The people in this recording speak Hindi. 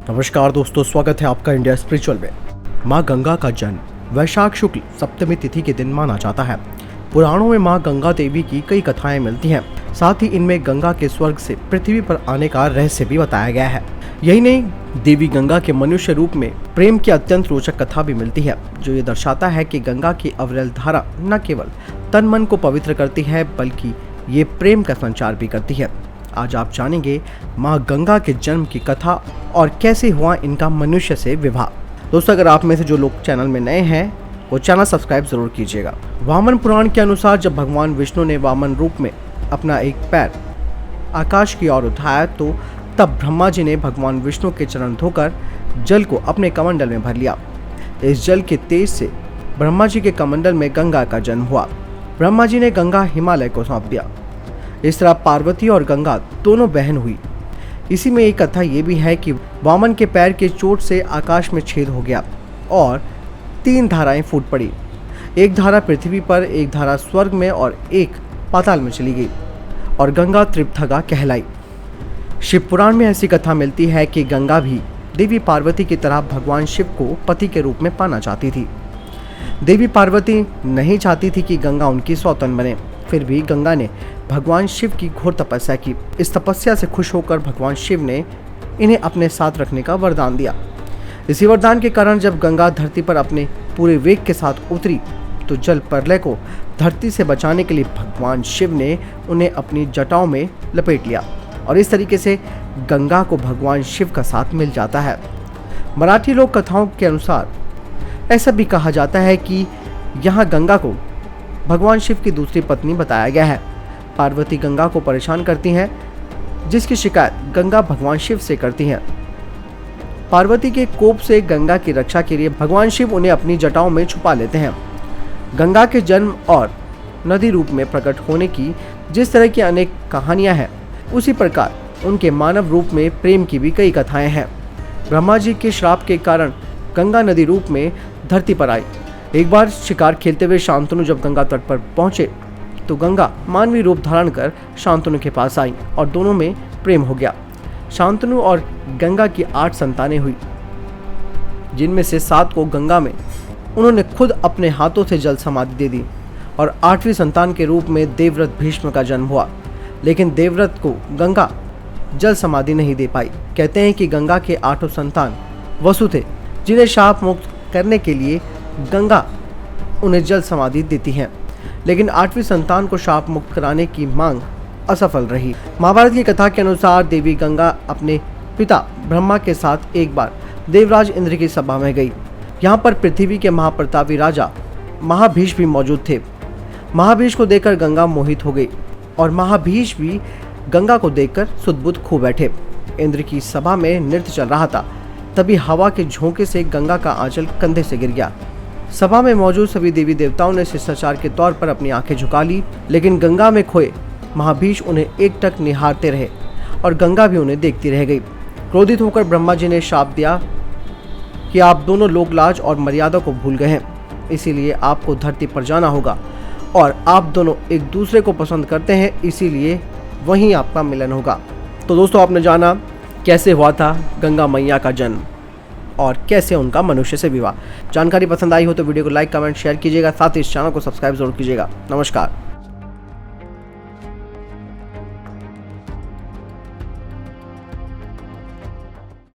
नमस्कार दोस्तों, स्वागत है आपका इंडिया स्पिरिचुअल में। माँ गंगा का जन्म वैशाख शुक्ल सप्तमी तिथि के दिन माना जाता है। पुराणों में माँ गंगा देवी की कई कथाएं मिलती हैं। साथ ही इनमें गंगा के स्वर्ग से पृथ्वी पर आने का रहस्य भी बताया गया है। यही नहीं, देवी गंगा के मनुष्य रूप में प्रेम की अत्यंत रोचक कथा भी मिलती है, जो ये दर्शाता है कि गंगा की अविरल धारा न केवल तन मन को पवित्र करती है, बल्कि ये प्रेम का संचार भी करती है। आज आप जानेंगे माँ गंगा के जन्म की कथा और कैसे हुआ इनका मनुष्य से विवाह। दोस्तों, अगर आप में से जो लोग चैनल में नए हैं वो चैनल सब्सक्राइब जरूर कीजिएगा। वामन पुराण के अनुसार जब भगवान विष्णु ने वामन रूप में अपना एक पैर आकाश की ओर उठाया तो तब ब्रह्मा जी ने भगवान विष्णु के चरण धोकर जल को अपने कमंडल में भर लिया। इस जल के तेज से ब्रह्मा जी के कमंडल में गंगा का जन्म हुआ। ब्रह्मा जी ने गंगा हिमालय को सौंप दिया। इस तरह पार्वती और गंगा दोनों बहन हुई। इसी में एक कथा ये भी है कि वामन के पैर के चोट से आकाश में छेद हो गया और 3 धाराएं फूट पड़ी। एक धारा पृथ्वी पर, एक धारा स्वर्ग में और एक पाताल में चली गई और गंगा त्रिपथगा कहलाई। शिव पुराण में ऐसी कथा मिलती है कि गंगा भी देवी पार्वती की तरह भगवान शिव को पति के रूप में पाना चाहती थी। देवी पार्वती नहीं चाहती थी कि गंगा उनकी सौतन बने, फिर भी गंगा ने भगवान शिव की घोर तपस्या की। इस तपस्या से खुश होकर भगवान शिव ने इन्हें अपने साथ रखने का वरदान दिया। इसी वरदान के कारण जब गंगा धरती पर अपने पूरे वेग के साथ उतरी तो जल प्रलय को धरती से बचाने के लिए भगवान शिव ने उन्हें अपनी जटाओं में लपेट लिया और इस तरीके से गंगा को भगवान शिव का साथ मिल जाता है। मराठी लोक कथाओं के अनुसार ऐसा भी कहा जाता है कि यहाँ गंगा को भगवान शिव की दूसरी पत्नी बताया गया है। पार्वती गंगा को परेशान करती हैं, जिसकी शिकायत गंगा भगवान शिव से करती हैं। पार्वती के कोप से गंगा की रक्षा के लिए भगवान शिव उन्हें अपनी जटाओं में छुपा लेते हैं। गंगा के जन्म और नदी रूप में प्रकट होने की जिस तरह की अनेक कहानियां हैं, उसी प्रकार उनके मानव रूप में प्रेम की भी कई कथाएं हैं। ब्रह्मा जी के श्राप के कारण गंगा नदी रूप में धरती पर आई। एक बार शिकार खेलते हुए शांतनु जब गंगा तट पर पहुंचे तो गंगा मानवीय रूप धारण कर शांतनु के पास आई और दोनों में प्रेम हो गया। शांतनु और गंगा की 8 संतानें हुई, जिनमें से 7 को गंगा में उन्होंने खुद अपने हाथों से जल समाधि दे दी और 8वीं संतान के रूप में देवव्रत भीष्म का जन्म हुआ। लेकिन देवव्रत को गंगा जल समाधि नहीं दे पाई। कहते हैं कि गंगा के 8 संतान वसु थे, जिन्हें शाप मुक्त करने के लिए गंगा उन्हें जल समाधि देती हैं, लेकिन 8वीं संतान को शाप मुक्त कराने की मांग असफल रही। महाभारत की कथा के अनुसार देवी गंगा अपने पिता ब्रह्मा के साथ एक बार देवराज इंद्र की सभा में गई। यहाँ पर पृथ्वी के महाप्रतापी राजा महाभीष भी मौजूद थे। महाभीष को देखकर गंगा मोहित हो गई और महाभीष भी गंगा को देखकर सुध-बुध खो बैठे। इंद्र की सभा में नृत्य चल रहा था, तभी हवा के झोंके से गंगा का आंचल कंधे से गिर गया। सभा में मौजूद सभी देवी देवताओं ने शिष्टाचार के तौर पर अपनी आंखें झुका ली, लेकिन गंगा में खोए महाभीष उन्हें एकटक निहारते रहे और गंगा भी उन्हें देखती रह गई। क्रोधित होकर ब्रह्मा जी ने शाप दिया कि आप दोनों लोकलाज और मर्यादा को भूल गए हैं, इसीलिए आपको धरती पर जाना होगा और आप दोनों एक दूसरे को पसंद करते हैं, इसीलिए वहीं आपका मिलन होगा। तो दोस्तों, आपने जाना कैसे हुआ था गंगा मैया का जन्म और कैसे उनका मनुष्य से विवाह। जानकारी पसंद आई हो तो वीडियो को लाइक, कमेंट, शेयर कीजिएगा। साथ ही इस चैनल को सब्सक्राइब जरूर कीजिएगा। नमस्कार।